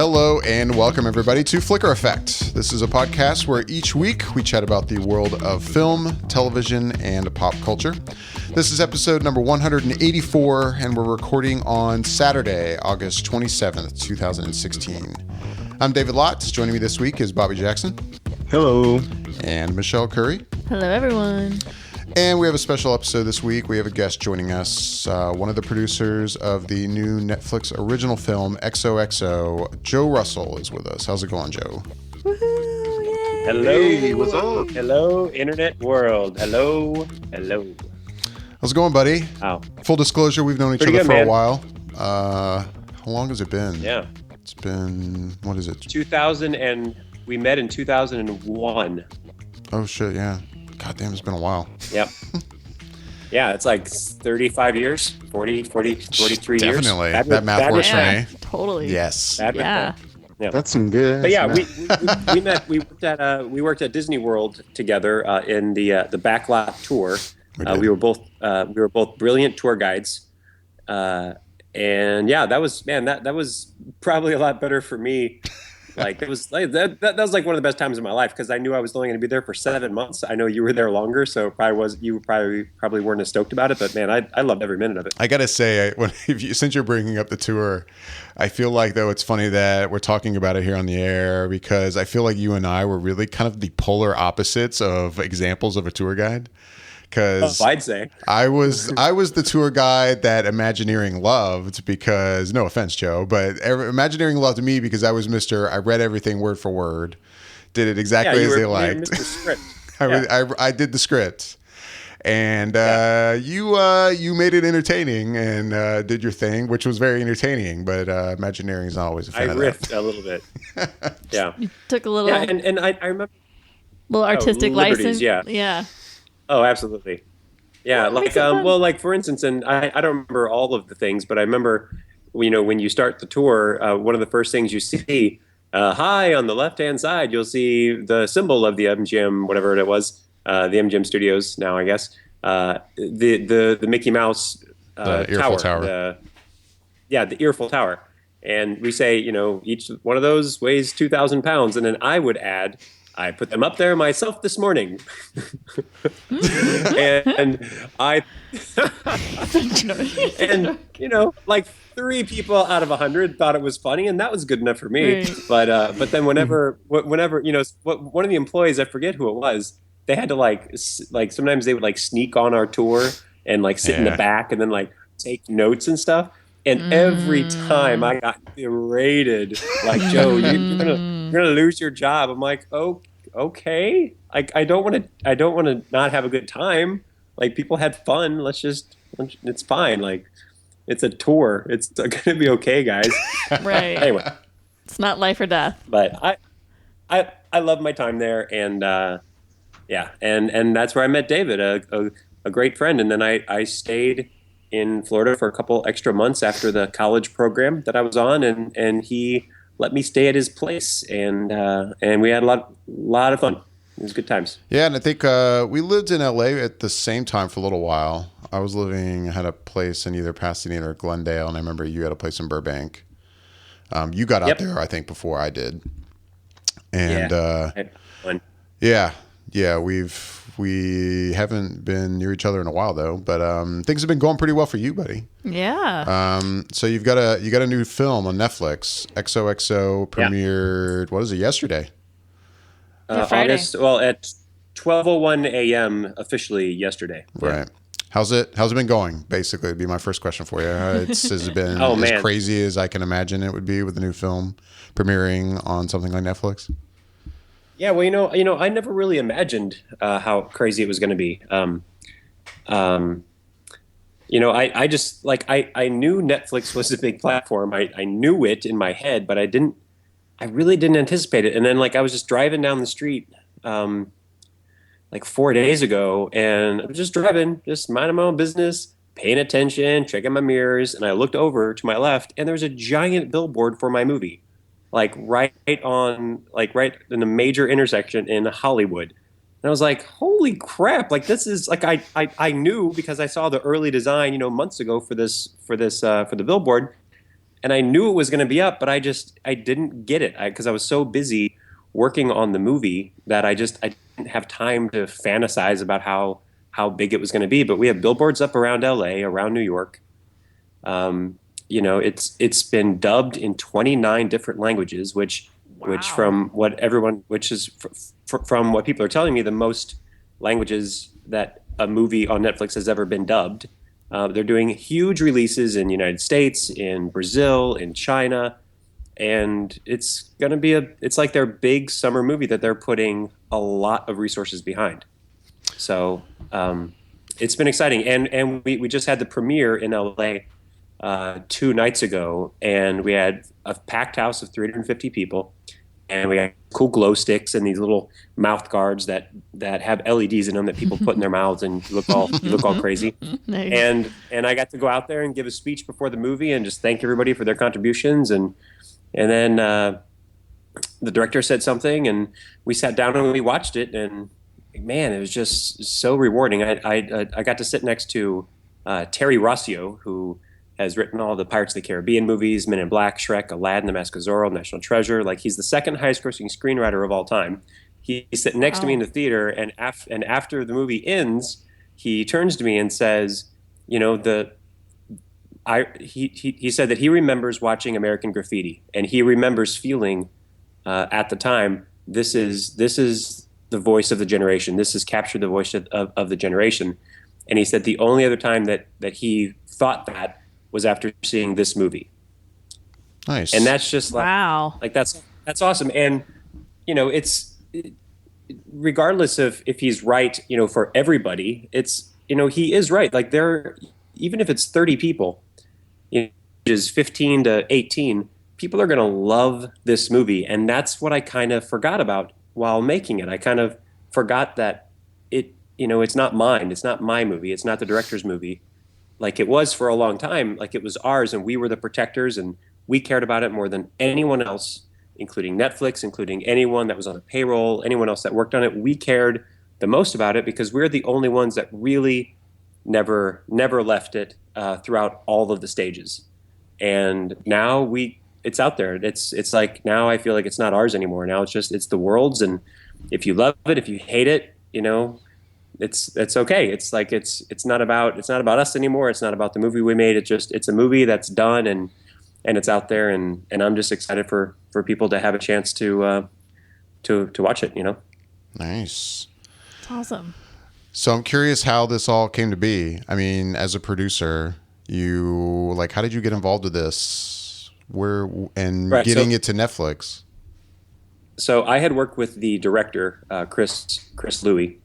Hello and welcome everybody to Flicker Effect. This is a podcast where each week we chat about the world of film, television, and pop culture. This is episode number 184 and we're recording on Saturday, August 27th, 2016. I'm David Lott. Joining me this week is Bobby Jackson. Hello. And Michelle Curry. Hello everyone. And we have a special episode this week. We have a guest joining us, one of the producers of the new Netflix original film, XOXO. Joe Russell is with us. How's it going, Joe? Woohoo! Yay! Hello. Hey, what's up? Hello, internet world. Hello. How's it going, buddy? Wow. Full disclosure, we've known each Pretty other good, for man. a while. How long has it been? Yeah. It's been, what is it? 2000 and we met in 2001. Oh, shit, yeah. God damn, it's been a while. Yep. Yeah, it's like 35 years, 43 years. Definitely. That math works for Yeah, me. totally. Yes. Yeah. That's some good. But yeah, math. we met. We worked at Disney World together in the Backlot tour. We were both brilliant tour guides, and yeah, that was probably a lot better for me. Like that was like one of the best times of my life because I knew I was only going to be there for 7 months. I know you were there longer, so you probably weren't as stoked about it. But man, I loved every minute of it. I gotta say, since you're bringing up the tour, I feel like though it's funny that we're talking about it here on the air because I feel like you and I were really kind of the polar opposites of examples of a tour guide. Because I'd say I was the tour guide that Imagineering loved because, no offense, Joe, but Imagineering loved me because I was I read everything word for word, did it exactly as they liked. Mr. Script. I did the script. And you made it entertaining and did your thing, which was very entertaining, but Imagineering is not always a fan of that. I riffed a little bit. Yeah. You took a little, and I remember little artistic liberties, license. yeah. Oh, absolutely. Yeah, Well, like for instance, and I don't remember all of the things, but I remember, when you start the tour, one of the first things you see, high on the left-hand side, you'll see the symbol of the MGM, whatever it was, the MGM Studios now, I guess, the Mickey Mouse the Earful Tower. The Earful Tower. And we say, each one of those weighs 2,000 pounds. And then I would add, I put them up there myself this morning. and I, and like 3 people out of 100 thought it was funny, and that was good enough for me. Right. But then whenever one of the employees, I forget who it was, they had to like sometimes they would like sneak on our tour and like sit in the back and then like take notes and stuff. And every time I got berated, like, Joe, you're gonna lose your job. I'm like, oh, okay. I don't want to not have a good time. Like, people had fun. It's fine. Like, it's a tour. It's gonna be okay, guys. Right. Anyway, It's not life or death. but I love my time there, and and that's where I met David, a great friend, and then I stayed in Florida for a couple extra months after the college program that I was on, and he let me stay at his place, and we had a lot of fun. It was good times. Yeah, and I think we lived in LA at the same time for a little while. I had a place in either Pasadena or Glendale, and I remember you had a place in Burbank. You got out there, I think, before I did. And we haven't been near each other in a while though, but things have been going pretty well for you, buddy. Yeah. So you got a new film on Netflix. XOXO premiered. What is it? Yesterday. Friday. August. Well, at 12:01 a.m. officially yesterday. Right. How's it been going? Basically, would be my first question for you. Has it been as crazy as I can imagine it would be with a new film premiering on something like Netflix? Yeah, well, I never really imagined how crazy it was going to be. I just I knew Netflix was a big platform. I knew it in my head, but I really didn't anticipate it. And then I was just driving down the street 4 days ago, and I was just driving, just minding my own business, paying attention, checking my mirrors, and I looked over to my left, and there was a giant billboard for my movie. Right in a major intersection in Hollywood. And I was like, holy crap, this is I knew because I saw the early design, months ago for the billboard. and I knew it was going to be up, but I didn't get it because I was so busy working on the movie that I didn't have time to fantasize about how big it was going to be. But we have billboards up around LA, around New York. It's been dubbed in 29 different languages, which from what from what people are telling me, the most languages that a movie on Netflix has ever been dubbed. They're doing huge releases in the United States, in Brazil, in China, and it's going to be it's like their big summer movie that they're putting a lot of resources behind. So it's been exciting, and we just had the premiere in LA 2 nights ago, and we had a packed house of 350 people, and we had cool glow sticks and these little mouth guards that have LEDs in them that people put in their mouths, and you look all crazy. Nice. And I got to go out there and give a speech before the movie and just thank everybody for their contributions, and then the director said something, and we sat down and we watched it, and man, it was just so rewarding. I got to sit next to Terry Rossio, who has written all the Pirates of the Caribbean movies, Men in Black, Shrek, Aladdin, The Mask of Zorro, National Treasure. Like, he's the second highest grossing screenwriter of all time. He's sitting next to me in the theater, and after the movie ends, he turns to me and says, you know, he said that he remembers watching American Graffiti, and he remembers feeling at the time, this is the voice of the generation. This has captured the voice of the generation. And he said the only other time that he thought that was after seeing this movie. Nice. And that's just like, Wow. like that's awesome. And, you know, regardless of if he's right, you know, for everybody, it's, you know, he is right. Like, even if it's 30 people, you know, ages 15 to 18, people are going to love this movie. And that's what I kind of forgot about while making it. I kind of forgot that it's not mine. It's not my movie. It's not the director's movie. Like it was for a long time. Like, it was ours, and we were the protectors, and we cared about it more than anyone else, including Netflix, including anyone that was on the payroll, anyone else that worked on it. We cared the most about it because we're the only ones that really never left it throughout all of the stages. And now it's out there. It's like, now I feel like it's not ours anymore. Now it's the world's, and if you love it, if you hate it, you know, it's okay. It's like it's not about us anymore. It's not about the movie we made. It's a movie that's done, and it's out there, and I'm just excited for people to have a chance to watch it, you know. Nice. It's awesome. So I'm curious how this all came to be. I mean, as a producer, how did you get involved with this? Getting it to Netflix? So I had worked with the director, Chris Louie,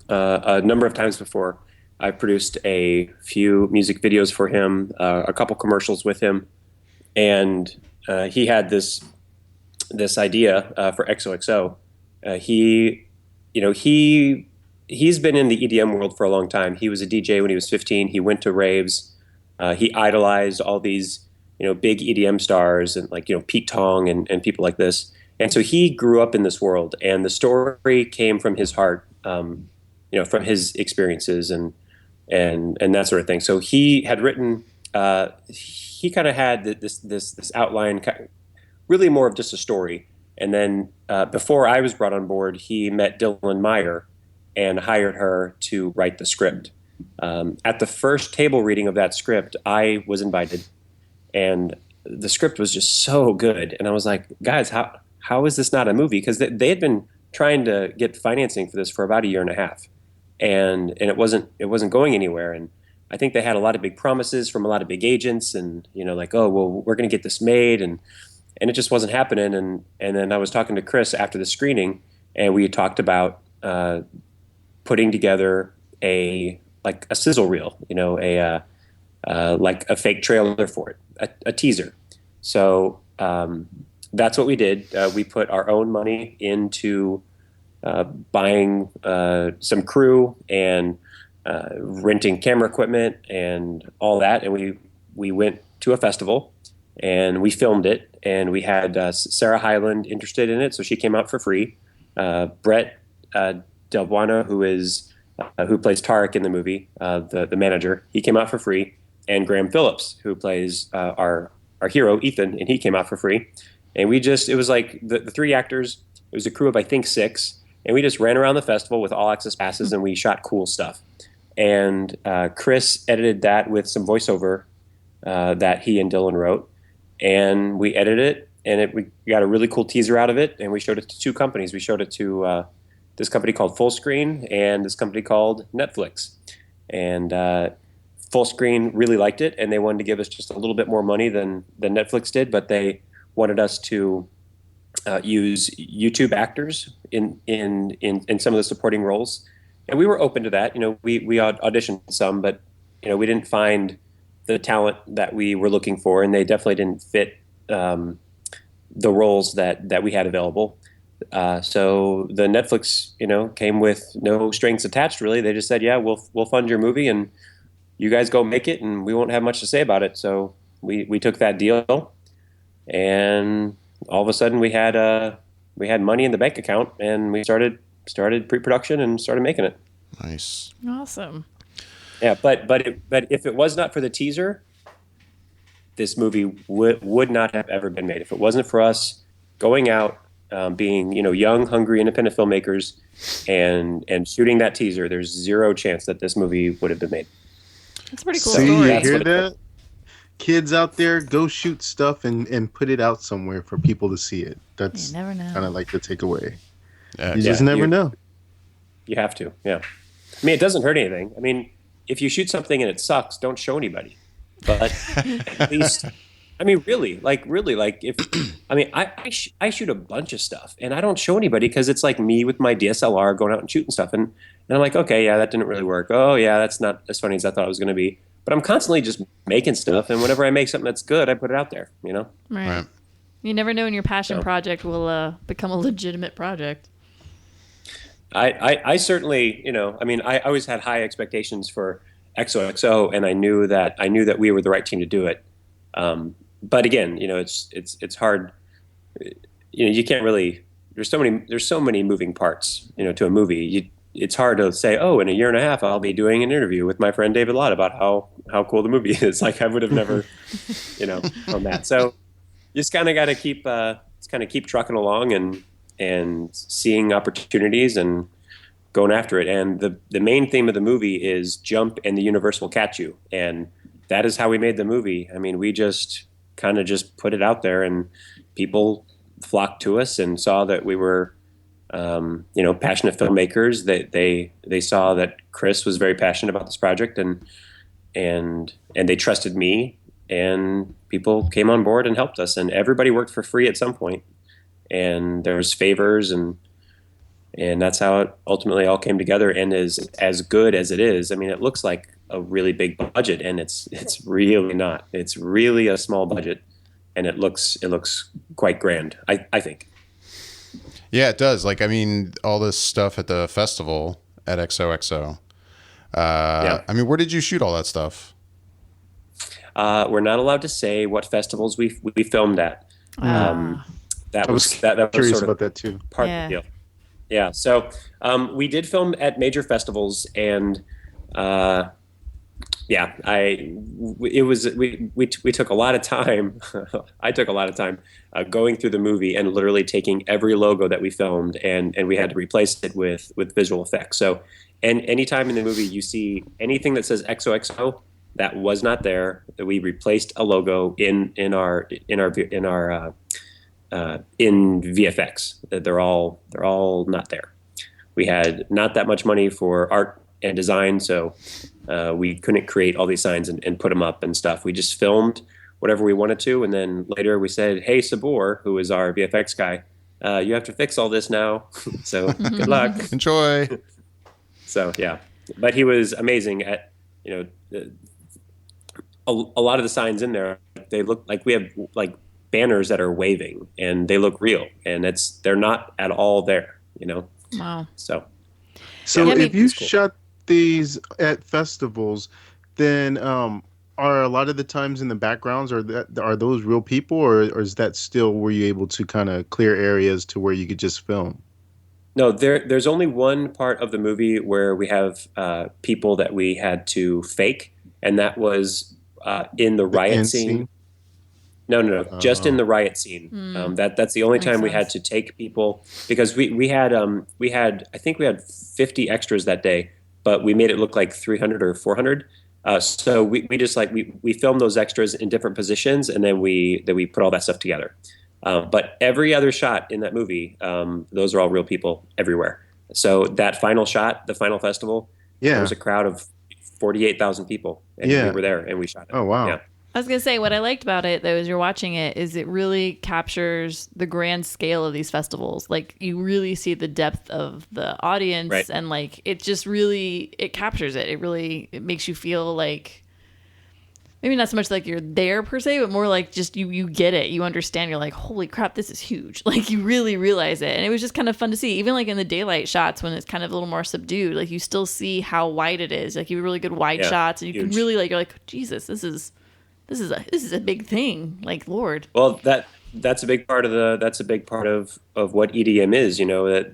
a number of times before. I produced a few music videos for him, a couple commercials with him, and he had this idea for XOXO. He's been in the EDM world for a long time. He was a DJ when he was 15. He went to raves. He idolized all these, you know, big EDM stars, and like, you know, Pete Tong and people like this. And so he grew up in this world, and the story came from his heart, you know, from his experiences and that sort of thing. So he had written, he kind of had this outline, really more of just a story. And then before I was brought on board, he met Dylan Meyer and hired her to write the script. At the first table reading of that script, I was invited, and the script was just so good. And I was like, guys, how is this not a movie? Because they had been trying to get financing for this for about a year and a half, and it wasn't going anywhere. And I think they had a lot of big promises from a lot of big agents, and, you know, like, oh, well, we're going to get this made, and it just wasn't happening. And then I was talking to Chris after the screening, and we had talked about putting together a sizzle reel, you know, like a fake trailer for it, a teaser. So that's what we did. We put our own money into buying some crew and renting camera equipment and all that, and we went to a festival and we filmed it, and we had Sarah Hyland interested in it, so she came out for free. Brett Del Buono, who plays Tarek in the movie, the manager, he came out for free, and Graham Phillips, who plays our our hero Ethan, and he came out for free. And it was like the three actors. It was a crew of I think 6, and we just ran around the festival with all access passes, and we shot cool stuff. And Chris edited that with some voiceover that he and Dylan wrote, and we edited it, and we got a really cool teaser out of it, and we showed it to 2 companies. We showed it to this company called Fullscreen and this company called Netflix. And Fullscreen really liked it, and they wanted to give us just a little bit more money than Netflix did, but they wanted us to use YouTube actors in some of the supporting roles, and we were open to that. We auditioned some, but we didn't find the talent that we were looking for, and they definitely didn't fit the roles that we had available. So the Netflix, came with no strings attached. Really, they just said, "Yeah, we'll fund your movie, and you guys go make it, and we won't have much to say about it." So we took that deal, and all of a sudden we had money in the bank account, and we started pre-production and started making it. Nice. Awesome. Yeah, but if it was not for the teaser, this movie would not have ever been made. If it wasn't for us going out, being young, hungry, independent filmmakers, and shooting that teaser, there's zero chance that this movie would have been made. That's a pretty cool See, story. you That's hear what that? Kids out there, go shoot stuff and put it out somewhere for people to see it. That's You never know. kind of like the takeaway. Yeah. You just never know. You have to, yeah. I mean, it doesn't hurt anything. I mean, if you shoot something and it sucks, don't show anybody. But at least, I mean, really, if I mean, I shoot a bunch of stuff and I don't show anybody because it's like me with my DSLR going out and shooting stuff, and I'm like, okay, yeah, that didn't really work. Oh, yeah, that's not as funny as I thought it was going to be. But I'm constantly just making stuff, and whenever I make something that's good, I put it out there. Right. Right. You never know when your passion So. project will become a legitimate project. I certainly, I mean, I always had high expectations for XOXO, and I knew that we were the right team to do it. But again, it's hard. You can't really. There's so many moving parts, to a movie. It's hard to say, oh, in a year and a half, I'll be doing an interview with my friend David Lott about how cool the movie is. Like I would have never, on that. So you just kind of got to keep trucking along and seeing opportunities and going after it. And the main theme of the movie is jump and the universe will catch you. And that is how we made the movie. I mean, we just kind of just put it out there, and people flocked to us and saw that we were, passionate filmmakers. They saw that Chris was very passionate about this project, and they trusted me, and people came on board and helped us, and everybody worked for free at some point, and there was favors, and that's how it ultimately all came together and is as good as it is. I mean, it looks like a really big budget, and it's really not. It's really a small budget, and it looks quite grand, I think. Yeah, it does. Like, I mean, all this stuff at the festival at XOXO. Yeah. I mean, where did you shoot all that stuff? We're not allowed to say what festivals we filmed at. That I was was that was curious sort of about that too. part Yeah. of the deal. Yeah. So we did film at major festivals, and we took a lot of time. I took a lot of time going through the movie and literally taking every logo that we filmed, and we had to replace it with visual effects. So, and anytime in the movie you see anything that says XOXO, that was not there. That we replaced a logo in VFX. They're all not there. We had not that much money for art and design, so we couldn't create all these signs and put them up and stuff. We just filmed whatever we wanted to, and then later we said, "Hey, Sabor, who is our VFX guy, you have to fix all this now." So good luck. Enjoy. So yeah, but he was amazing at a lot of the signs in there. They look like we have like banners that are waving, and they look real, and they're not at all there. Wow. So Yeah, I mean- if you It's cool. shot these at festivals, then are a lot of the times in the backgrounds, are those real people, or is that still, were you able to kind of clear areas to where you could just film? no, there's only one part of the movie where we have people that we had to fake, and that was in the riot end scene. scene? No. Just in the riot scene. That's the only Makes time we had sense. to take people, because we had I think we had 50 extras that day, but we made it look like 300 or 400. So we just like we filmed those extras in different positions, and then we put all that stuff together. But every other shot in that movie, those are all real people everywhere. So that final shot, the final festival, there was a crowd of 48,000 people, and we were there and we shot it. Oh, wow. Yeah. I was gonna say what I liked about it though, as you're watching it, is it really captures the grand scale of these festivals. Like you really see the depth of the audience, Right. and like it just really it captures it. It makes you feel like maybe not so much like you're there per se, but more like just you get it, you understand. You're like, holy crap, this is huge. Like you really realize it, and it was just kind of fun to see. Even like in the daylight shots when it's kind of a little more subdued, like you still see how wide it is. Like you have really good wide shots, and you huge. can really you're like, Jesus, this is a big thing. Like, Lord. Well, that's a big part of what EDM is. You know, that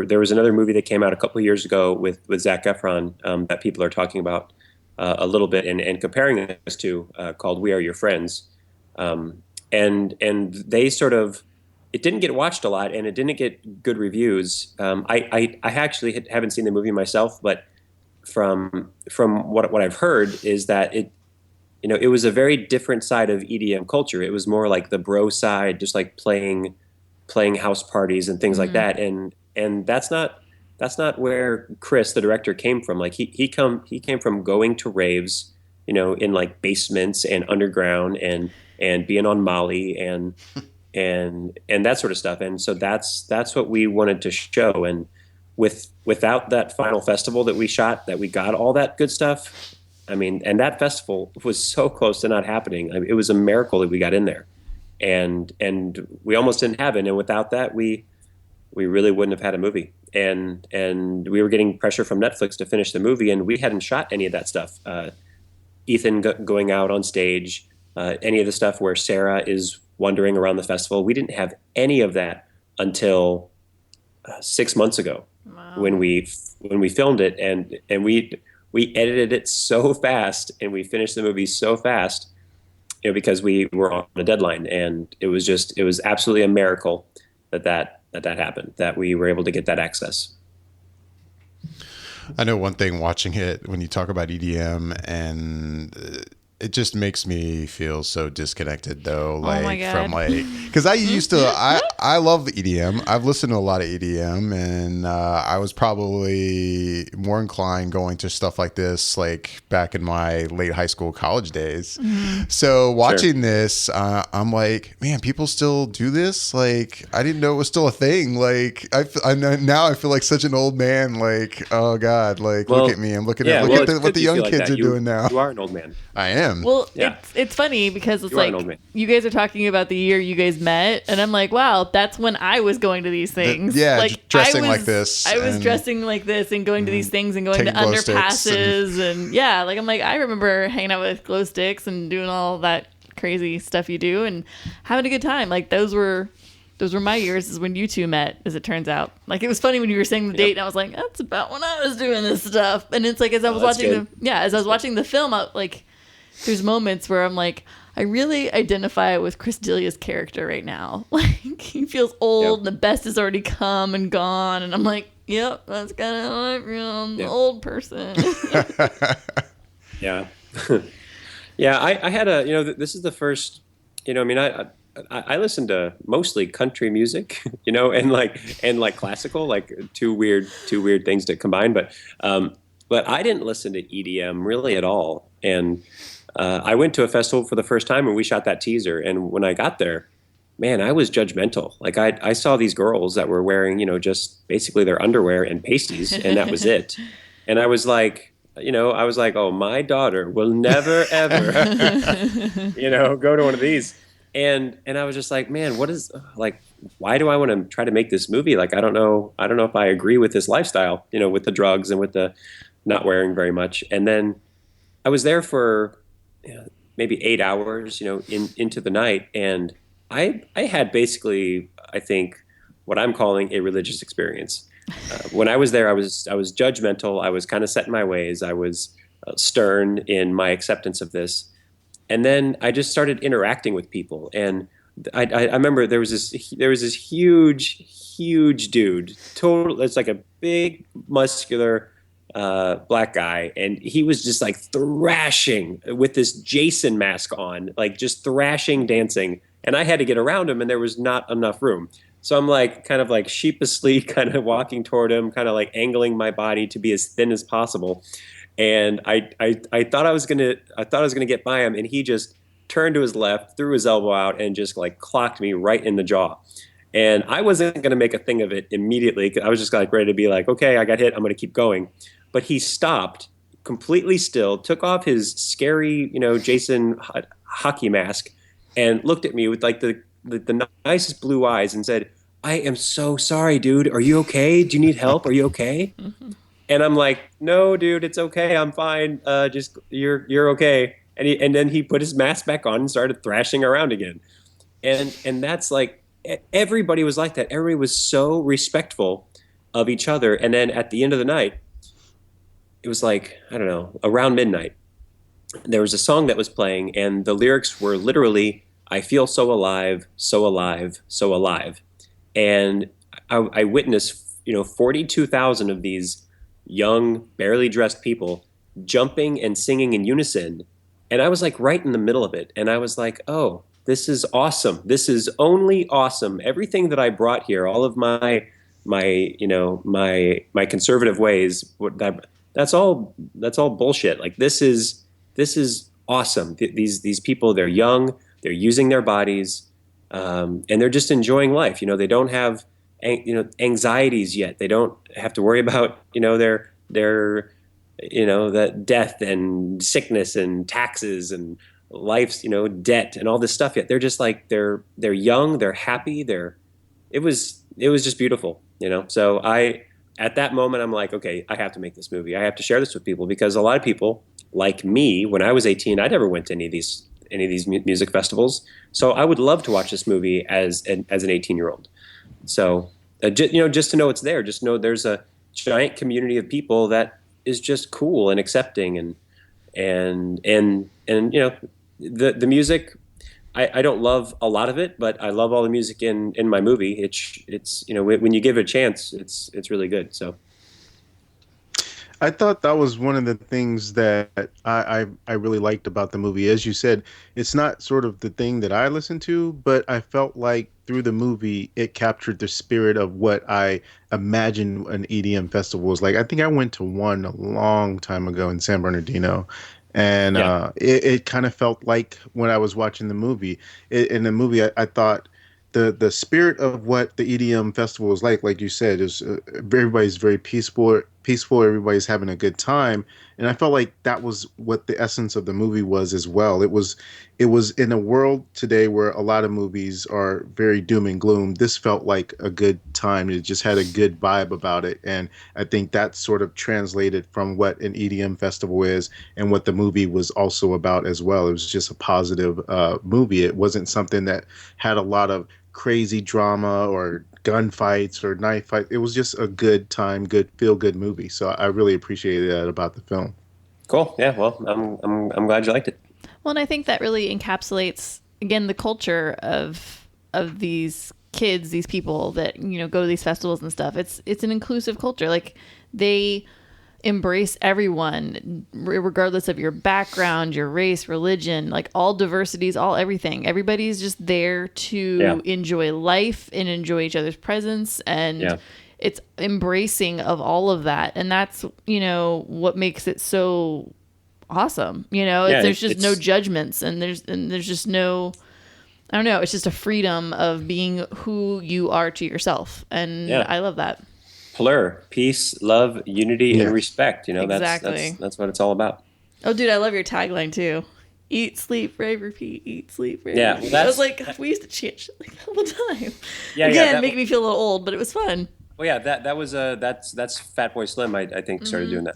there was another movie that came out a couple of years ago with Zac Efron that people are talking about a little bit and comparing this to called We Are Your Friends, and they sort of, it didn't get watched a lot and it didn't get good reviews. I actually haven't seen the movie myself, but from what I've heard is that it was a very different side of EDM culture. It was more like the bro side, just like playing house parties and things like that. And that's not where Chris, the director, came from. Like he came from going to raves, in like basements and underground and being on Molly and that sort of stuff. And so that's what we wanted to show. And without that final festival that we shot, that we got all that good stuff. I mean, and that festival was so close to not happening. I mean, it was a miracle that we got in there, and we almost didn't have it. And without that, we really wouldn't have had a movie. And we were getting pressure from Netflix to finish the movie, and we hadn't shot any of that stuff. Ethan going out on stage, any of the stuff where Sarah is wandering around the festival. We didn't have any of that until 6 months ago. Wow. when we filmed it, and we edited it so fast and we finished the movie so fast, because we were on a deadline, and it was absolutely a miracle that happened, that we were able to get that access. I know one thing watching it, when you talk about EDM, and it just makes me feel so disconnected though. Like, my God. from because I used to, I love EDM. I've listened to a lot of EDM, and I was probably more inclined going to stuff like this, like back in my late high school, college days. So watching this, I'm like, man, people still do this. Like, I didn't know it was still a thing. Like, I know, now I feel like such an old man. Like, oh God, like, look at me. I'm looking at what the young kids are doing now. You are an old man. I am. Well, Yeah. it's funny because it's You are an old like man. you guys are talking about the year you guys met, and I'm like, wow, that's when I was going to these things. yeah, like dressing I was, like this I was and- dressing like this and going to these things and going to taking glow sticks underpasses and yeah, like I'm like I remember hanging out with glow sticks and doing all that crazy stuff you do and having a good time. Like those were my years, is when you two met, as it turns out. Like, it was funny when you were saying the date, and I was like, that's about when I was doing this stuff. And it's like, as I was watching the film, like, there's moments where I'm like, I really identify with Chris D'Elia's character right now. Like, he feels old, and the best has already come and gone. And I'm like, yep, that's kind of how I feel. I'm an old person. Yeah. Yeah, I had this is the first, I listen to mostly country music, and like classical, like two weird things to combine. But I didn't listen to EDM really at all. And I went to a festival for the first time, and we shot that teaser. And when I got there, man, I was judgmental. Like I saw these girls that were wearing, just basically their underwear and pasties, and that was it. And I was like, oh, my daughter will never ever, go to one of these. And I was just like, man, what is, like, why do I want to try to make this movie? Like, I don't know if I agree with this lifestyle, with the drugs and with the not wearing very much. And then I was there for maybe 8 hours, into the night. And I had basically, I think, what I'm calling a religious experience. When I was there, I was judgmental. I was kind of set in my ways. I was stern in my acceptance of this. And then I just started interacting with people, and I remember there was this huge dude, total. It's like a big muscular black guy, and he was just like thrashing with this Jason mask on, like just thrashing, dancing. And I had to get around him, and there was not enough room. So I'm like kind of like sheepishly kind of walking toward him, kind of like angling my body to be as thin as possible. And I thought I was gonna get by him, and he just turned to his left, threw his elbow out, and just like clocked me right in the jaw. And I wasn't gonna make a thing of it immediately. 'Cause I was just like ready to be like, okay, I got hit, I'm gonna keep going. But he stopped completely still, took off his scary, Jason hockey mask, and looked at me with like the nicest blue eyes and said, "I am so sorry, dude. Are you okay? Do you need help? Are you okay?" And I'm like, "No, dude, it's okay. I'm fine. Just you're okay." And then he put his mask back on and started thrashing around again. And that's like everybody was like that. Everybody was so respectful of each other. And then at the end of the night, it was like, I don't know, around midnight, there was a song that was playing, and the lyrics were literally, "I feel so alive, so alive, so alive." And I witnessed, 42,000 of these young, barely dressed people jumping and singing in unison. And I was like right in the middle of it. And I was like, oh, this is awesome. This is only awesome. Everything that I brought here, all of my conservative ways, that's all bullshit. Like this is awesome. These people, they're young, they're using their bodies, and they're just enjoying life. They don't have anxieties yet. They don't have to worry about their that death and sickness and taxes and life's debt and all this stuff yet. They're just like they're young, they're happy, it was just beautiful. So at that moment I'm like, okay, I have to make this movie. I have to share this with people, because a lot of people like me, when I was 18, I never went to any of these music festivals. So I would love to watch this movie as an 18-year-old. So, just to know it's there, just know there's a giant community of people that is just cool and accepting, and the music. I don't love a lot of it, but I love all the music in my movie. It's when you give it a chance, it's really good. So. I thought that was one of the things that I really liked about the movie. As you said, it's not sort of the thing that I listen to, but I felt like through the movie, it captured the spirit of what I imagine an EDM festival was like. I think I went to one a long time ago in San Bernardino, and it kind of felt like when I was watching the movie. In the movie, I thought the spirit of what the EDM festival is like you said, is everybody's very peaceful. Everybody's having a good time, and I felt like that was what the essence of the movie was as well. It was in a world today where a lot of movies are very doom and gloom. This felt like a good time. It just had a good vibe about it, and I think that sort of translated from what an EDM festival is and what the movie was also about as well. It was just a positive movie. It wasn't something that had a lot of crazy drama or gunfights or knife fight. It was just a good time, good feel good movie. So I really appreciated that about the film. Cool. Yeah. Well, I'm glad you liked it. Well, and I think that really encapsulates again the culture of these kids, these people that go to these festivals and stuff. It's an inclusive culture. Like they embrace everyone regardless of your background, your race, religion, like all diversities, all everything. Everybody's just there to enjoy life and enjoy each other's presence, and it's embracing of all of that, and that's what makes it so awesome. There's just no judgments, and there's just no, I don't know, it's just a freedom of being who you are to yourself, and I love that. Plur, peace, love, unity, and respect. Exactly. That's what it's all about. Oh, dude, I love your tagline too. Eat, sleep, rave, repeat. Eat, sleep, rave. Yeah, repeat. I was like, God, we used to chant shit like that all the time. Yeah, Again, making me feel a little old, but it was fun. Well, yeah, that's Fatboy Slim. I think started doing that.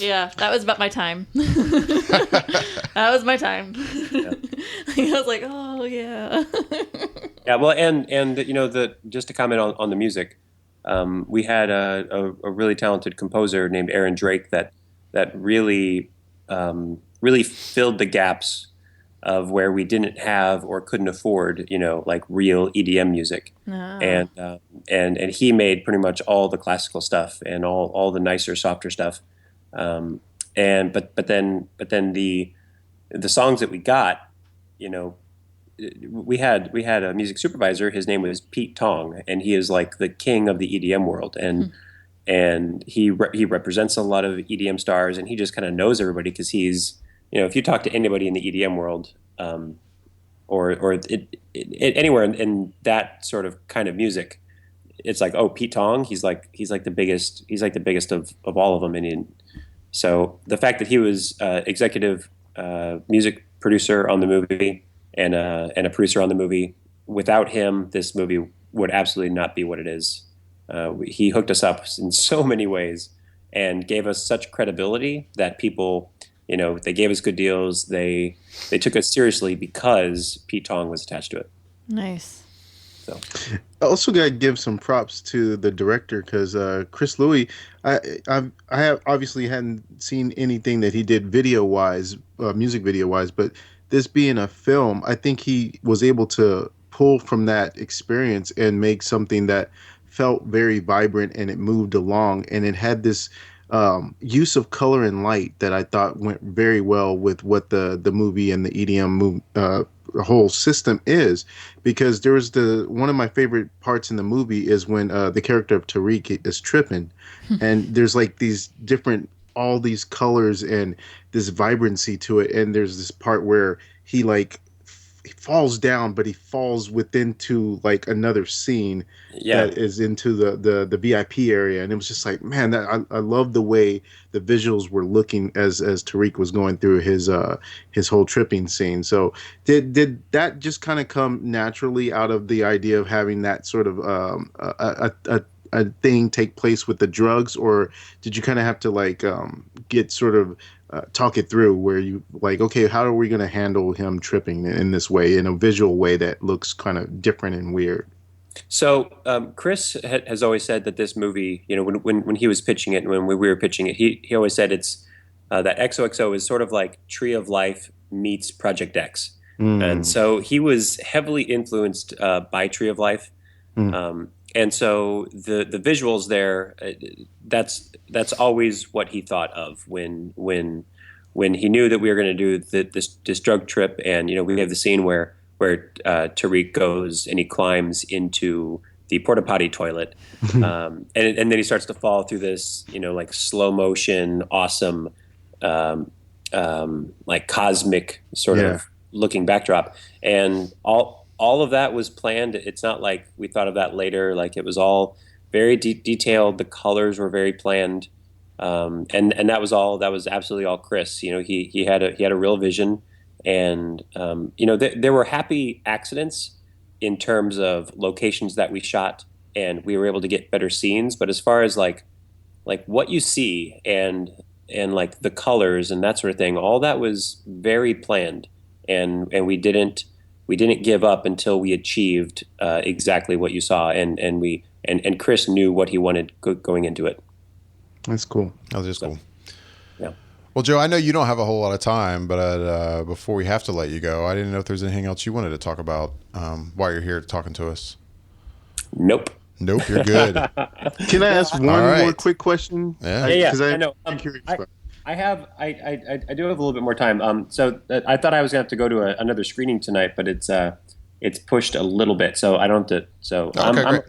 Yeah, that was about my time. That was my time. Yeah. I was like, oh yeah. Yeah, well, and just to comment on the music. We had a really talented composer named Aaron Drake that really filled the gaps of where we didn't have or couldn't afford, like real EDM music. Ah. And he made pretty much all the classical stuff and all the nicer, softer stuff. But then the songs that we got, we had a music supervisor. His name was Pete Tong, and he is like the king of the EDM world. And he represents a lot of EDM stars, and he just kind of knows everybody because he's, if you talk to anybody in the EDM world, anywhere in that sort of kind of music, it's like, oh, Pete Tong, he's like the biggest of all of them. And so the fact that he was executive music producer on the movie and a producer on the movie, without him, this movie would absolutely not be what it is. He hooked us up in so many ways and gave us such credibility that people, they gave us good deals. They took us seriously because Pete Tong was attached to it. Nice. So I also got to give some props to the director because Chris Louis, I have obviously hadn't seen anything that he did video wise, music video wise, but this being a film, I think he was able to pull from that experience and make something that felt very vibrant, and it moved along, and it had this use of color and light that I thought went very well with what the movie and the EDM whole system is. Because there was one of my favorite parts in the movie is when the character of Tariq is tripping, and there's like all these colors and this vibrancy to it, and there's this part where he falls down, but he falls into like another scene that is into the VIP area, and it was just like, man, I love the way the visuals were looking as Tariq was going through his whole tripping scene. So did that just kind of come naturally out of the idea of having that sort of a thing take place with the drugs, or did you kind of have to get sort of talk it through where you like, okay, how are we going to handle him tripping in this way, in a visual way that looks kind of different and weird? So Chris has always said that this movie, when he was pitching it and when we were pitching it, he always said it's that XOXO is sort of like Tree of Life meets Project X. And so he was heavily influenced by Tree of Life. And so the visuals there, that's always what he thought of when he knew that we were going to do this drug trip. And we have the scene where Tariq goes and he climbs into the porta potty toilet, and then he starts to fall through this like slow motion, awesome, like cosmic sort of looking backdrop, and all of that was planned. It's not like we thought of that later. Like, it was all very detailed. The colors were very planned, and that was absolutely all Chris. He had a real vision, and there were happy accidents in terms of locations that we shot, and we were able to get better scenes. But as far as like what you see and like the colors and that sort of thing, all that was very planned, and we didn't give up until we achieved exactly what you saw, and Chris knew what he wanted going into it. That's cool. That was just cool. Yeah. Well, Joe, I know you don't have a whole lot of time, but before we have to let you go, I didn't know if there's anything else you wanted to talk about while you're here talking to us. Nope, you're good. Can I ask one more quick question? Yeah. Because I know. I'm curious. I do have a little bit more time. So I thought I was going to have to go to another screening tonight, but it's pushed a little bit, so I don't have to. So great.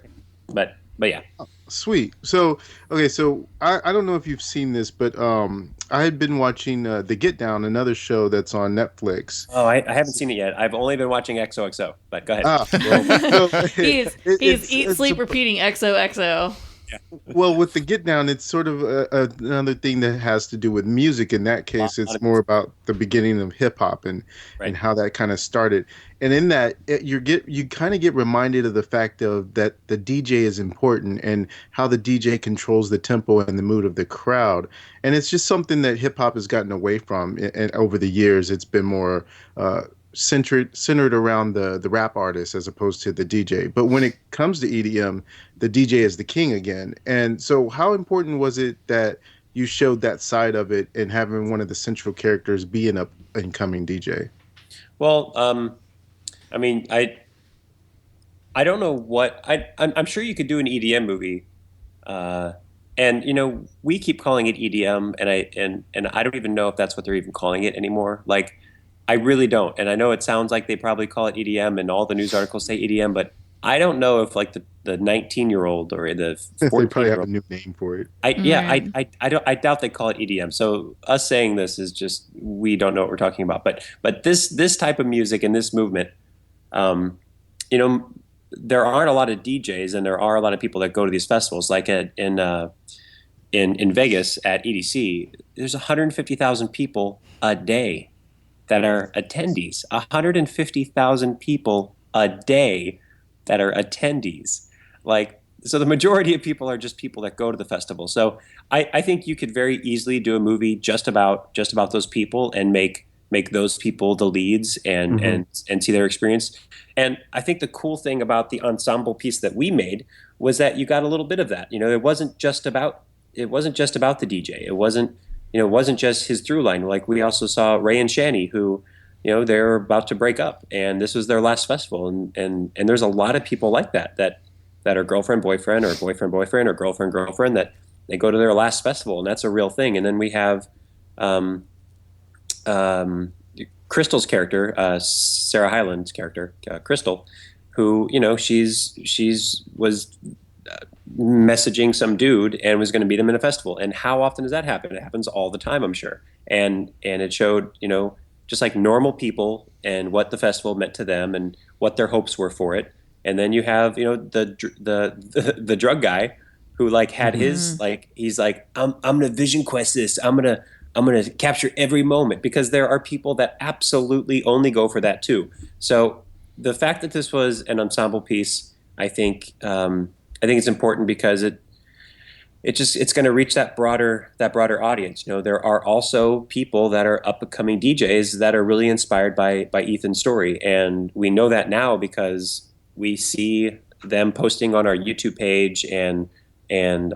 But yeah. Sweet. So okay, so I don't know if you've seen this, but I had been watching The Get Down, another show that's on Netflix. Oh, I haven't seen it yet. I've only been watching XOXO. But go ahead. He's eat, sleep, repeating XOXO. Yeah. Well, with The Get Down, it's sort of another thing that has to do with music. In that case, it's more about the beginning of hip hop and how that kind of started. And in that, you kind of get reminded of the fact that the DJ is important and how the DJ controls the tempo and the mood of the crowd. And it's just something that hip hop has gotten away from. And over the years, it's been more centered around the rap artist as opposed to the DJ. But when it comes to EDM, the DJ is the king again. And so how important was it that you showed that side of it and having one of the central characters be an up-and-coming DJ? Well, I mean, I don't know what I'm sure you could do an EDM movie, uh, and we keep calling it EDM, and I don't even know if that's what they're even calling it anymore. Like, I really don't, and I know it sounds like they probably call it EDM, and all the news articles say EDM, but I don't know if like the 19-year-old or the They 14 probably year have a old. new name for it. Right. I doubt they call it EDM. So us saying this is just we don't know what we're talking about. But this type of music and this movement, um, you know, there aren't a lot of DJs and there are a lot of people that go to these festivals. Like in Vegas at EDC, there's 150,000 people a day that are attendees. 150,000 people a day that are attendees. Like, so the majority of people are just people that go to the festival. So I think you could very easily do a movie just about those people and make those people the leads and see their experience. And I think the cool thing about the ensemble piece that we made was that you got a little bit of that. It wasn't just about the DJ. It wasn't just his through line. Like, we also saw Ray and Shani, who, they're about to break up, and this was their last festival. And there's a lot of people like that are girlfriend boyfriend or boyfriend boyfriend or girlfriend girlfriend that they go to their last festival, and that's a real thing. And then we have um, Crystal's character, Sarah Hyland's character, Crystal, who she's was messaging some dude and was going to meet him in a festival. And how often does that happen? It happens all the time, I'm sure. And it showed, just like normal people and what the festival meant to them and what their hopes were for it. And then you have, the drug guy who like had his like he's like I'm gonna vision quest this. I'm gonna capture every moment, because there are people that absolutely only go for that too. So the fact that this was an ensemble piece, I think it's important because it's going to reach that broader audience. There are also people that are up and coming DJs that are really inspired by Ethan's story, and we know that now because we see them posting on our YouTube page and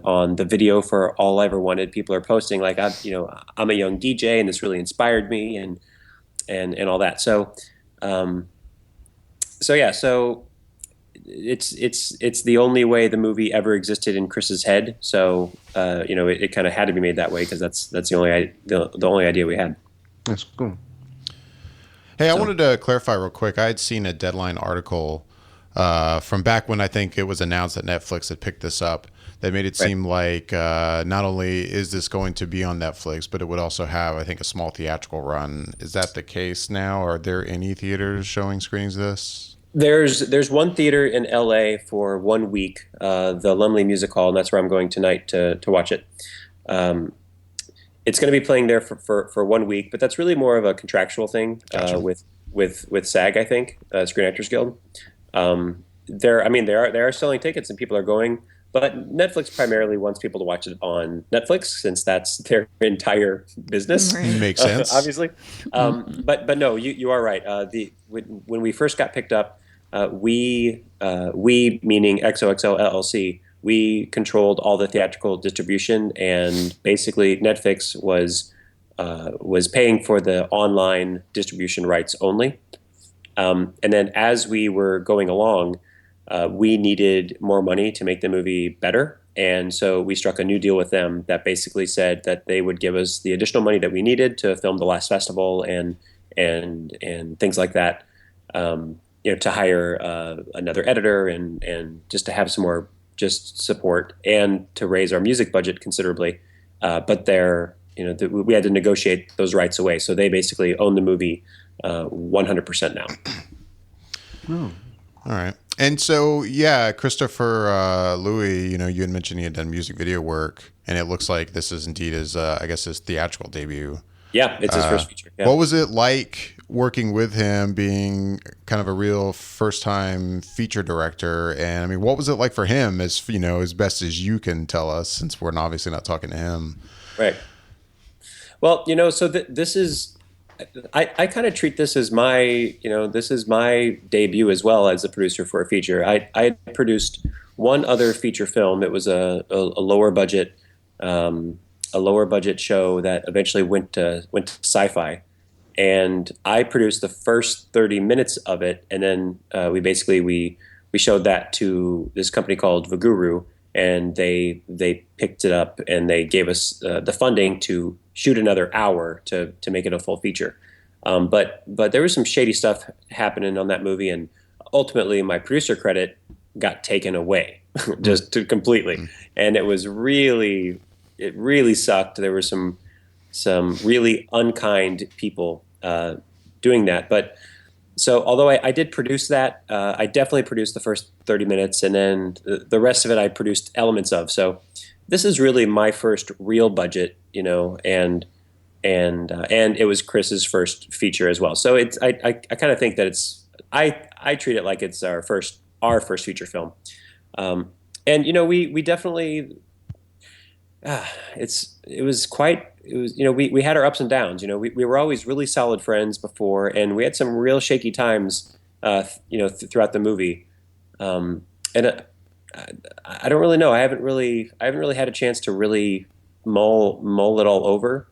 on the video for All I Ever Wanted. People are posting like, I'm a young DJ and this really inspired me and all that. So it's the only way the movie ever existed in Chris's head. So it kind of had to be made that way because that's the only idea we had. That's cool. Hey, I wanted to clarify real quick. I had seen a Deadline article from back when I think it was announced that Netflix had picked this up. That made it seem like not only is this going to be on Netflix, but it would also have, I think, a small theatrical run. Is that the case now? Are there any theaters showing screenings of this? There's one theater in LA for 1 week, the Lumley Music Hall, and that's where I'm going tonight to watch it. It's going to be playing there for 1 week, but that's really more of a contractual thing. Gotcha. With SAG, I think, Screen Actors Guild. They are selling tickets and people are going, but Netflix primarily wants people to watch it on Netflix since that's their entire business. Right. Makes sense. Obviously. But no, you are right. When we first got picked up, we meaning XOXO LLC, we controlled all the theatrical distribution, and basically Netflix was paying for the online distribution rights only. And then as we were going along, we needed more money to make the movie better. And so we struck a new deal with them that basically said that they would give us the additional money that we needed to film the last festival and things like that, to hire another editor and just to have some more just support and to raise our music budget considerably. But we had to negotiate those rights away. So they basically own the movie 100% now. Oh. All right. And so, yeah, Christopher Louis, you had mentioned he had done music video work, and it looks like this is indeed his theatrical debut. Yeah, it's his first feature. Yeah. What was it like working with him, being kind of a real first-time feature director? And, I mean, what was it like for him, as best as you can tell us, since we're obviously not talking to him? Right. Well, so this is... I kind of treat this as this is my debut as well as a producer for a feature. I produced one other feature film. It was a lower budget show that eventually went to Sci-Fi, and I produced the first 30 minutes of it, and then we showed that to this company called Vaguru, and they picked it up and they gave us the funding to shoot another hour to make it a full feature. But there was some shady stuff happening on that movie, and ultimately my producer credit got taken away completely, and it really sucked. There were some really unkind people doing that, but. So although I did produce that, I definitely produced the first 30 minutes, and then the rest of it I produced elements of. So this is really my first real budget, and it was Chris's first feature as well. So I kind of think that I treat it like it's our first feature film, and we definitely we had our ups and downs. We were always really solid friends before, and we had some real shaky times, throughout the movie. And I don't really know. I haven't really had a chance to really mull it all over.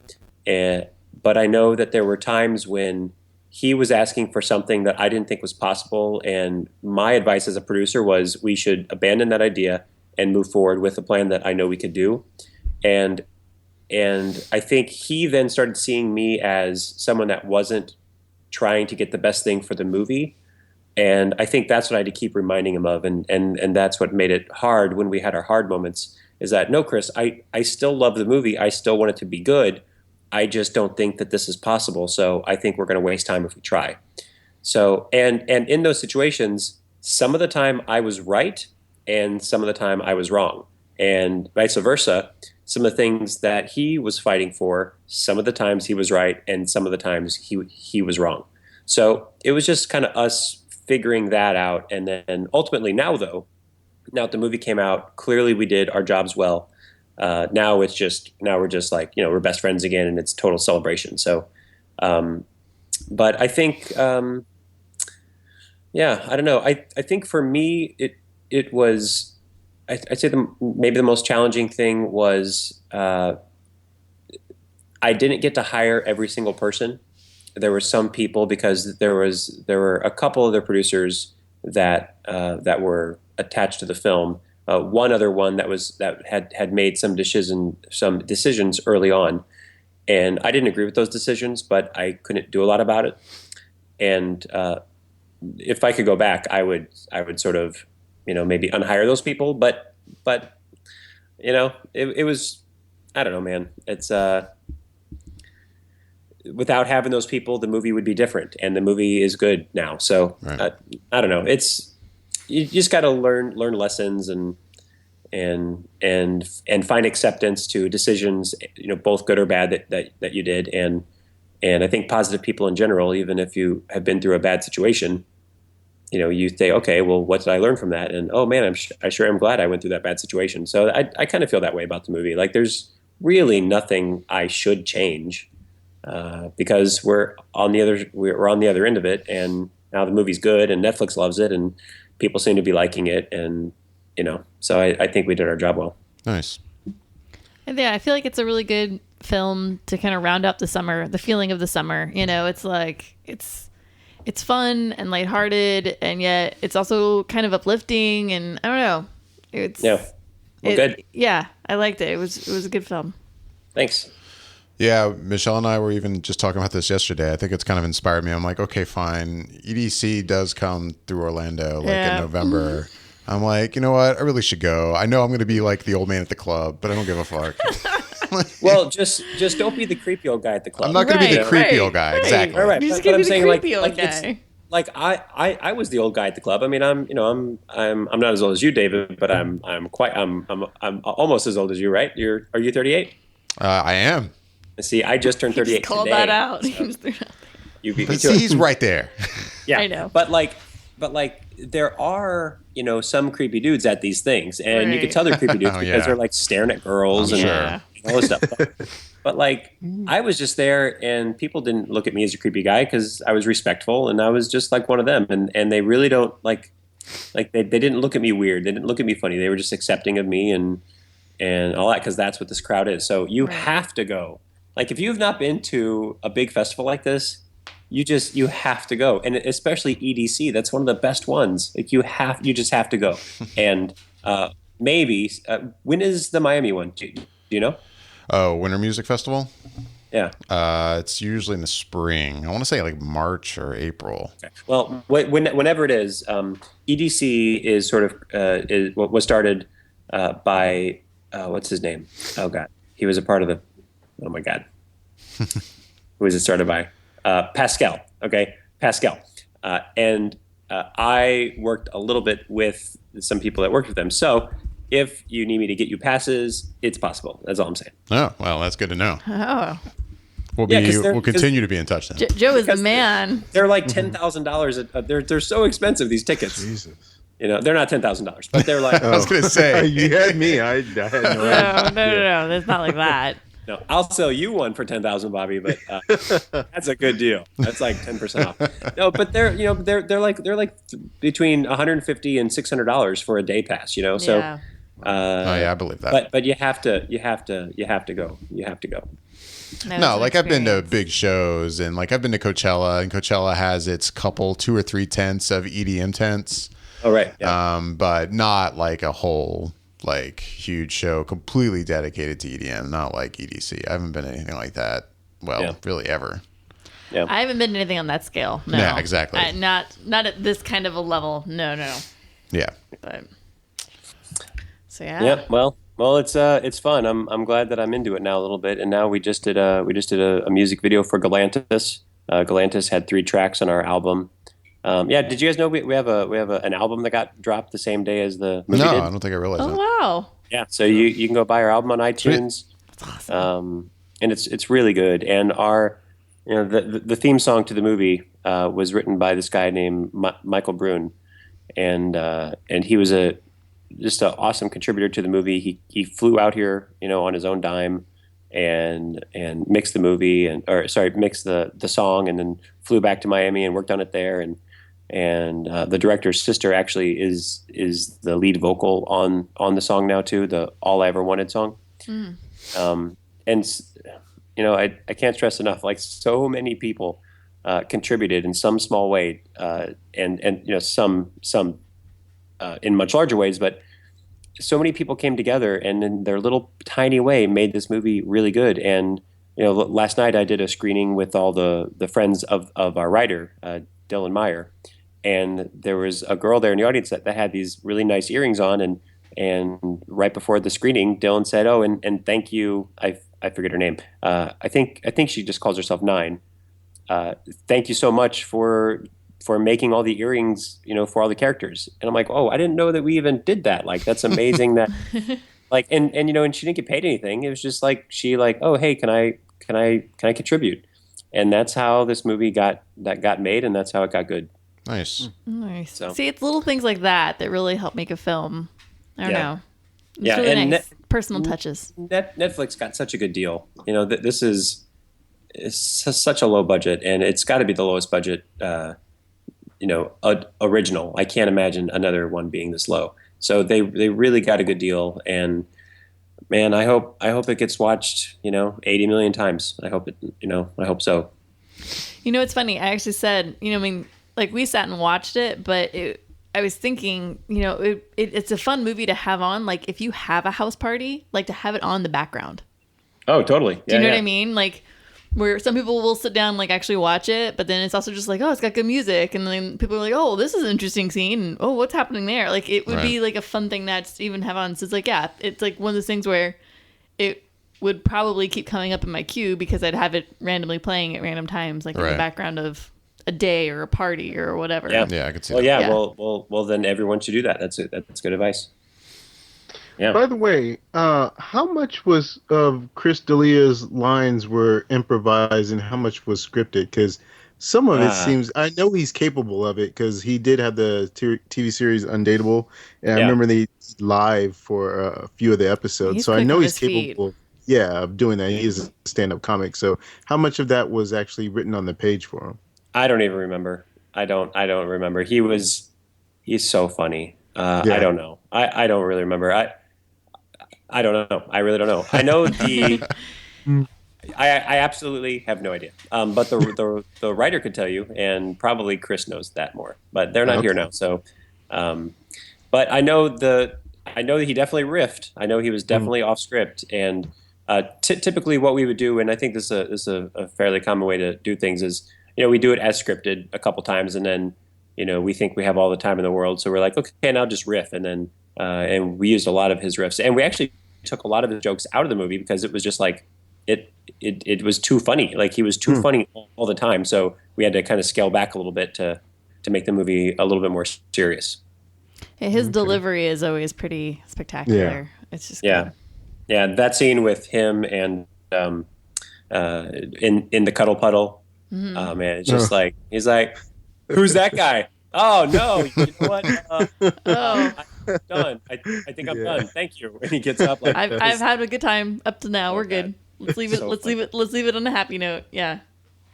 But I know that there were times when he was asking for something that I didn't think was possible, and my advice as a producer was we should abandon that idea and move forward with a plan that I know we could do. And I think he then started seeing me as someone that wasn't trying to get the best thing for the movie. And I think that's what I had to keep reminding him of. And that's what made it hard when we had our hard moments, is that, no, Chris, I still love the movie. I still want it to be good. I just don't think that this is possible. So I think we're going to waste time if we try. So, and in those situations, some of the time I was right and some of the time I was wrong, and vice versa. Some of the things that he was fighting for, some of the times he was right, and some of the times he was wrong. So it was just kind of us figuring that out. And then ultimately now that the movie came out, clearly we did our jobs well. Now we're just like, we're best friends again, and it's total celebration. So, but I think, I don't know. I think for me, it was, I'd say maybe the most challenging thing was I didn't get to hire every single person. There were some people, because there were a couple of the producers that were attached to the film. One other one that had made some decisions early on, and I didn't agree with those decisions, but I couldn't do a lot about it. And if I could go back, I would sort of, maybe unhire those people, but it was, I don't know, man. It's without having those people, the movie would be different, and the movie is good now. So right. I don't know. You just got to learn lessons and find acceptance to decisions, both good or bad that you did. And I think positive people in general, even if you have been through a bad situation, you say, okay, well, what did I learn from that? And, oh man, I sure am glad I went through that bad situation. So I kind of feel that way about the movie. Like, there's really nothing I should change, because we're on the other end of it. And now the movie's good, and Netflix loves it, and people seem to be liking it. And, so I think we did our job well. Nice. And yeah, I feel like it's a really good film to kind of round up the summer, the feeling of the summer. It's like, it's fun and lighthearted, and yet it's also kind of uplifting, and I don't know. Good. Yeah, I liked it. It was a good film. Thanks. Yeah, Michelle and I were even just talking about this yesterday. I think it's kind of inspired me. I'm like, okay, fine. EDC does come through Orlando in November. I'm like, you know what? I really should go. I know I'm going to be like the old man at the club, but I don't give a fuck. Well, just don't be the creepy old guy at the club. I'm not going to be the creepy old guy. Exactly. Right. You just but can't I'm be the saying, creepy old guy. Like I was the old guy at the club. I mean, I'm not as old as you, David, but I'm almost as old as you, right? Are you 38? I am. See, I just turned 38 today. Called that out. So. You beat me But to see, he's right there. Yeah, I know. But there are, some creepy dudes at these things, and you can tell they're creepy dudes because they're like staring at girls and all this stuff. But I was just there, and people didn't look at me as a creepy guy because I was respectful, and I was just like one of them. And they really don't they didn't look at me weird. They didn't look at me funny. They were just accepting of me and all that, because that's what this crowd is. So you have to go. Like, if you've not been to a big festival like this, you have to go, and especially EDC. That's one of the best ones. Like you just have to go. And maybe when is the Miami one? Do you know? Oh, Winter Music Festival. Yeah. It's usually in the spring. I want to say like March or April. Okay. Well, whenever it is, EDC is sort of was started by what's his name? Oh God, he was a part of the. Oh my God, who was it started by? Pascal. Okay, Pascal. And I worked a little bit with some people that worked with them. So if you need me to get you passes, it's possible. That's all I'm saying. Oh, well, that's good to know. Oh. We'll continue to be in touch then. Joe is the man. They're like $10,000. They're so expensive, these tickets. Jesus. You know, they're not $10,000, but they're like. I was going to say. You had me. I had no idea. No. It's not like that. No, I'll sell you one for 10,000, Bobby, but that's a good deal. That's like 10% off. No, but they're like between $150 and $600 for a day pass. You know, so. Yeah. I believe that. But you have to go. You have to go. No, like I've been to big shows, and like I've been to Coachella, and Coachella has its couple 2 or 3 tents of EDM tents. Oh right. Yeah. But not like a whole like huge show completely dedicated to EDM. Not like EDC. I haven't been to anything like that. Well, really ever. Yeah. I haven't been to anything on that scale. No. Yeah, exactly. Not at this kind of a level. No. Yeah. But so yeah. Yeah. Well, it's fun. I'm glad that I'm into it now a little bit. And now we just did a music video for Galantis. Galantis had 3 tracks on our album. Did you guys know we have an album that got dropped the same day as the movie did? I don't think I realized that. Wow. Yeah, so you can go buy our album on iTunes. That's awesome. And it's really good. And our the theme song to the movie was written by this guy named Michael Brune, and he was just an awesome contributor to the movie. He flew out here, on his own dime, and mixed the movie mixed the song, and then flew back to Miami and worked on it there. And the director's sister actually is the lead vocal on the song now too, the All I Ever Wanted song. I can't stress enough, like so many people contributed in some small way, and some in much larger ways, but so many people came together and in their little tiny way made this movie really good. And last night I did a screening with all the friends of our writer, Dylan Meyer, and there was a girl there in the audience that had these really nice earrings on, and right before the screening, Dylan said, "Oh, and thank you." I forget her name. I think she just calls herself Nine. Thank you so much for making all the earrings, for all the characters. And I'm like, oh, I didn't know that we even did that. Like, that's amazing that, like, and she didn't get paid anything. It was just like, oh, hey, can I contribute? And that's how this movie got made, and that's how it got good. Nice. So. See, it's little things like that really help make a film. I don't know. It's really and nice. Personal touches. Netflix got such a good deal. This is such a low budget, and it's got to be the lowest budget original. I can't imagine another one being this low. So they really got a good deal, and man, I hope it gets watched, 80 million times. I hope I hope so. It's funny. I actually said, like we sat and watched it, but I was thinking, it's a fun movie to have on. Like if you have a house party, like to have it on the background. Oh, totally. Do you know what I mean? Like, where some people will sit down, like actually watch it, but then it's also just like, oh, it's got good music, and then people are like, oh, this is an interesting scene, and oh, what's happening there? Like it would be like a fun thing that's even have on. So it's like, yeah, it's like one of those things where it would probably keep coming up in my queue because I'd have it randomly playing at random times, like in the background of a day or a party or whatever. Yeah, I could see. Well, that. yeah, well, then everyone should do that. That's it. That's good advice. Yeah. By the way, how much of Chris D'Elia's lines were improvised and how much was scripted? Because some of it seems, I know he's capable of it because he did have the TV series Undateable, and I remember they live for a few of the episodes. So I know he's capable. Of doing that. He is a stand-up comic. So how much of that was actually written on the page for him? I don't even remember. I don't remember. He's so funny. I don't know. I don't really remember. I don't know. I really don't know. I know I absolutely have no idea. But the writer could tell you, and probably Chris knows that more. But they're not here now, so. But I know that he definitely riffed. I know he was definitely off script, and typically what we would do, and I think this is a fairly common way to do things, is we do it as scripted a couple times, and then we think we have all the time in the world, so we're like, okay, now just riff, and then and we used a lot of his riffs, and we actually took a lot of his jokes out of the movie because it was just like it was too funny. Like he was too funny all the time, so we had to kind of scale back a little bit to make the movie a little bit more serious. Yeah, his delivery is always pretty spectacular. Yeah. It's just good. Yeah. That scene with him and in the cuddle puddle. Mm-hmm. Oh man, it's just like he's like, "Who's that guy?" Oh no, you know what? I'm done. I think I'm done. Thank you. And he gets up. Like, I've had a good time up to now. We're good. Let's leave it. So let's leave it. Let's leave it on a happy note. Yeah.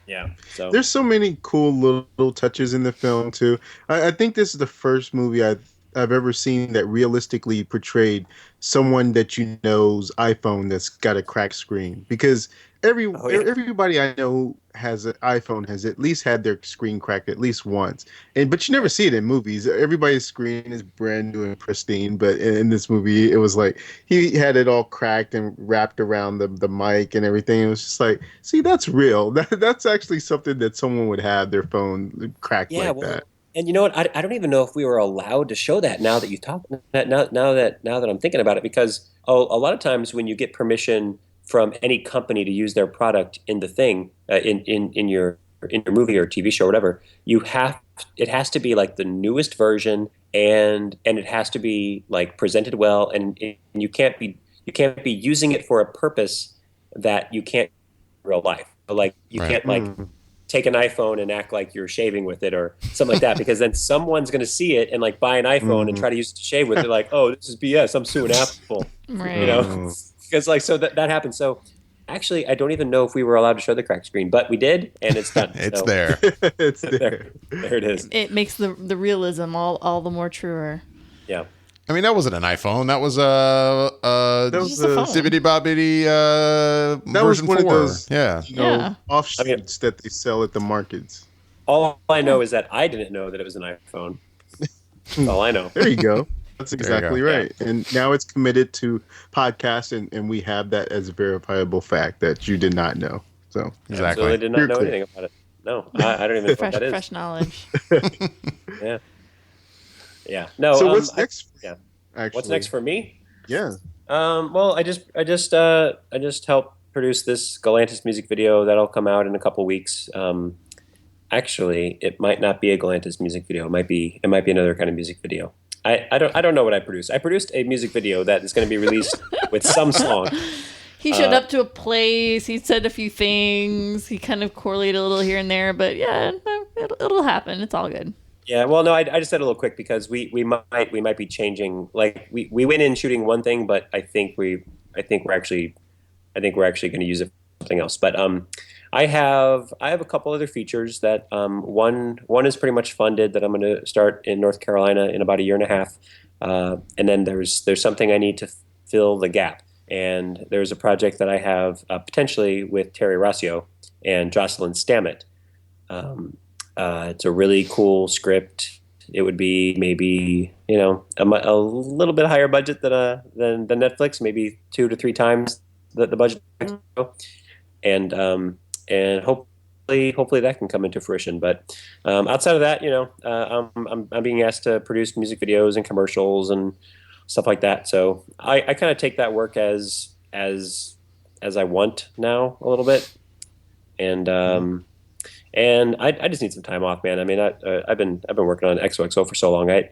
Yeah. So there's so many cool little touches in the film too. I think this is the first movie I've ever seen that realistically portrayed someone that know's iPhone that's got a cracked screen, because everybody I know has an iPhone has at least had their screen cracked at least once, but you never see it in movies. Everybody's screen is brand new and pristine, but in this movie it was like he had it all cracked and wrapped around the mic and everything. It was just like, see, that's real. That's actually something that someone would have their phone cracked that. And you know what? I don't even know if we were allowed to show that now that you talk. Now that I'm thinking about it, because a lot of times when you get permission from any company to use their product in the thing in your movie or TV show or whatever, it has to be like the newest version, and it has to be like presented well, and you can't be using it for a purpose that you can't in real life. Like you can't like take an iPhone and act like you're shaving with it or something like that, because then someone's going to see it and like buy an iPhone and try to use it to shave with it. Like, oh, this is BS. I'm suing Apple. Right. Because like, so that happens. So actually, I don't even know if we were allowed to show the cracked screen, but we did, and it's done. It's there. It's there. There it is. It makes the realism all the more truer. Yeah. I mean, that wasn't an iPhone. That was a dibbity bobbity that was version one 4. Of those, Yeah. offshoots that they sell at the markets. All I know is that I didn't know that it was an iPhone. That's all I know. There you go. That's exactly go. right. Yeah. And now it's committed to podcasts, and we have that as a verifiable fact that you did not know. So Exactly. Absolutely did not know anything about it. No, I don't even know what that is. Fresh knowledge. Yeah. Yeah. No. So what's next? Yeah. Actually, What's next for me? Yeah. Well, I just helped produce this Galantis music video that'll come out in a couple weeks. Actually, it might not be a Galantis music video. It might be another kind of music video. I don't know what I produced. I produced a music video that is going to be released with some song. He showed up to a place. He said a few things. He kind of correlated a little here and there, but yeah, it'll happen. It's all good. Yeah, well, no, I just said a little quick because we might be changing. Like we went in shooting one thing, but I think we're actually going to use it for something else. But I have a couple other features that one is pretty much funded that I'm going to start in North Carolina in about a year and a half, and then there's something I need to fill the gap, and there's a project that I have potentially with Terry Rossio and Jocelyn Stammet. It's a really cool script. It would be maybe a little bit higher budget than Netflix, maybe 2 to 3 times the budget, and hopefully that can come into fruition. But outside of that, I'm being asked to produce music videos and commercials and stuff like that. So I kind of take that work as I want now a little bit, and I just need some time off, man. I mean, I've been working on XOXO for so long. I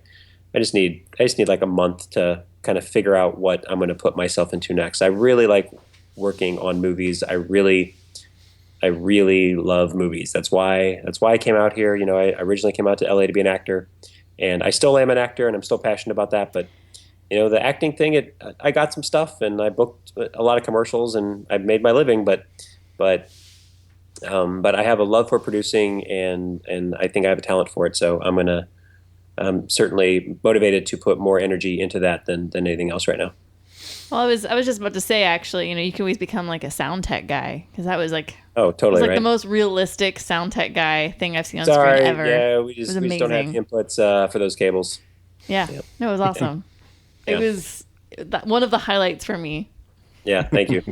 just need like a month to kind of figure out what I'm going to put myself into next. I really like working on movies. I really love movies. That's why I came out here. I originally came out to LA to be an actor, and I still am an actor, and I'm still passionate about that. But the acting thing, I got some stuff, and I booked a lot of commercials, and I've made my living. But I have a love for producing, and I think I have a talent for it. So I'm certainly motivated to put more energy into that than anything else right now. Well, I was just about to say, actually, you can always become like a sound tech guy, because that was like, Oh, it totally was like right. the most realistic sound tech guy thing I've seen on Sorry, screen ever. yeah, It we was just don't have the amazing. inputs for those cables. Yeah, Yep. no, it was awesome. Yeah. It was one of the highlights for me. Yeah, thank you.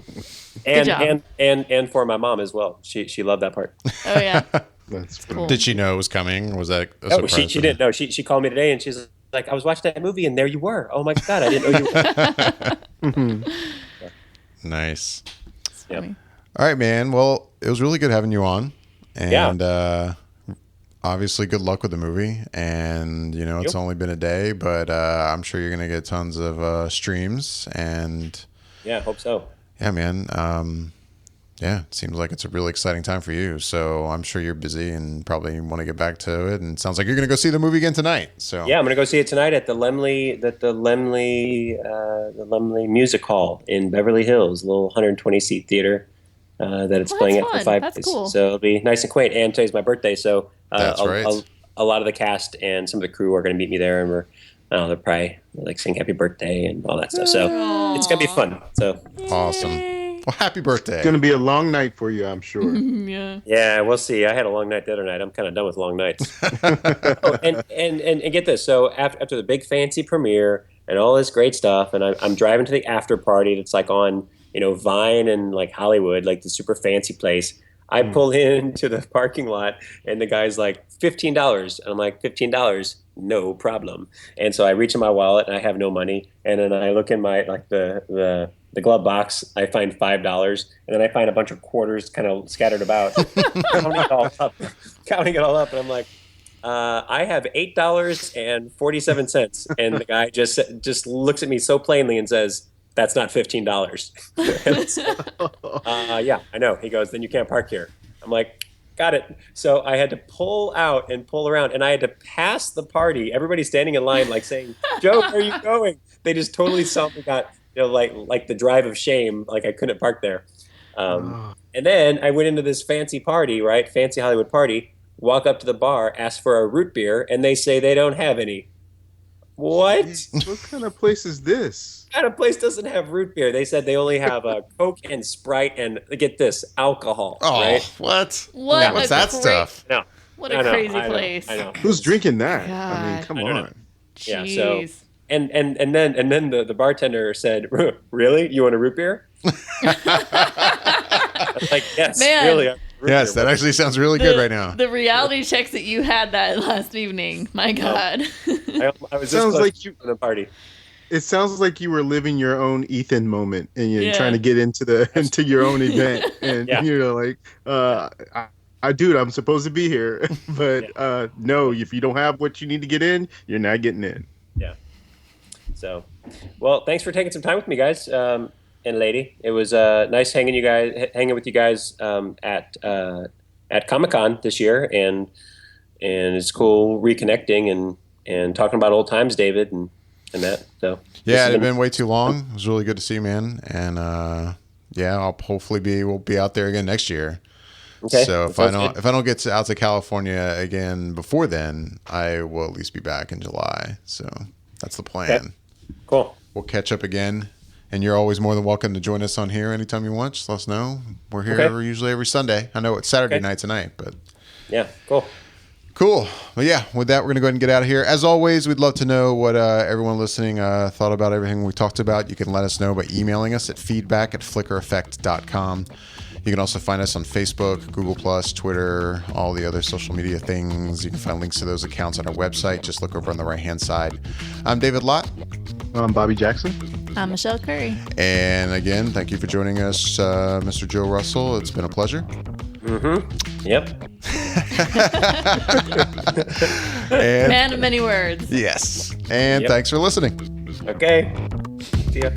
And job. and for my mom as well. She loved that part. Oh yeah, That's cool. Did she know it was coming? Was that a Oh, surprise? she to her? didn't know. She called me today and she's like, I was watching that movie and there you were. Oh my god, I didn't know you were. Nice. Yep. Funny. All right, man. Well, it was really good having you on. And obviously, good luck with the movie. And, it's only been a day, but I'm sure you're going to get tons of streams. And Yeah, hope so. yeah, man. Yeah, it seems like it's a really exciting time for you. So I'm sure you're busy and probably want to get back to it. And it sounds like you're going to go see the movie again tonight. So Yeah, I'm gonna go see it tonight at the Lemley Music Hall in Beverly Hills, a little 120 seat theater that it's Well, playing that's at for fun. 5 That's days. cool. So it'll be nice and quaint. And today's my birthday, so That's right. a lot of the cast and some of the crew are gonna meet me there, and they'll probably like sing happy birthday and all that stuff. So it's gonna be fun. So awesome. Yay. Well, happy birthday. It's going to be a long night for you, I'm sure. Yeah. yeah, we'll see. I had a long night the other night. I'm kind of done with long nights. Oh, and get this. So after the big fancy premiere and all this great stuff, and I'm driving to the after party that's like on Vine and like Hollywood, like the super fancy place. I pull into the parking lot and the guy's like $15, and I'm like $15, no problem. And so I reach in my wallet and I have no money, and then I look in my like the glove box. I find $5, and then I find a bunch of quarters kind of scattered about. Counting it all up, and I'm like, I have $8.47, and the guy just looks at me so plainly and says, "That's not $15." Yeah, I know. He goes, "Then you can't park here." I'm like, got it. So I had to pull out and pull around, and I had to pass the party. Everybody standing in line, like saying, "Joe, where are you going?" They just totally saw me, got like the drive of shame, like I couldn't park there. And then I went into this fancy party, right? Fancy Hollywood party. Walk up to the bar, ask for a root beer, and they say they don't have any. What? What kind of place is this? What kind of place doesn't have root beer? They said they only have Coke and Sprite and, get this, alcohol. Oh, right? what? What Yeah, what's a that great- stuff? No. What I a know, crazy I know, place. I know. Who's drinking that? I mean, God. come I don't know. on. Yeah, so- Jeez. And then the bartender said, "Really? You want a root beer?" I was like, yes, Man. really. I want a root Yes, beer. that actually sounds really good right now. The reality checks that you had that last evening. My God. I was Sounds just like you. at a party. It sounds like you were living your own Ethan moment, and you're Yeah. trying to get into your own event, and Yeah. like, dude, I'm supposed to be here, but no, if you don't have what you need to get in, you're not getting in. Yeah. So, well, thanks for taking some time with me, guys and lady. It was nice hanging with you guys at Comic-Con this year, and it's cool reconnecting and talking about old times, David, and that. So Yeah, it had been way too long. It was really good to see you, man. And I'll we'll be out there again next year. Okay, So that if I sounds good. don't get out to California again before then, I will at least be back in July. So that's the plan. Okay. Cool. We'll catch up again. And you're always more than welcome to join us on here anytime you want. Just let us know. We're here Okay. usually every Sunday. I know it's Saturday Okay. night tonight, but Yeah, cool. cool. Well, yeah, with that, we're going to go ahead and get out of here. As always, we'd love to know what everyone listening thought about everything we talked about. You can let us know by emailing us at feedback@flickereffect.com. You can also find us on Facebook, Google+, Twitter, all the other social media things. You can find links to those accounts on our website. Just look over on the right-hand side. I'm David Lott. I'm Bobby Jackson. I'm Michelle Curry. And again, thank you for joining us, Mr. Joe Russell. It's been a pleasure. Yep. And Man of many words. yes. And Yep. thanks for listening. Okay. See ya.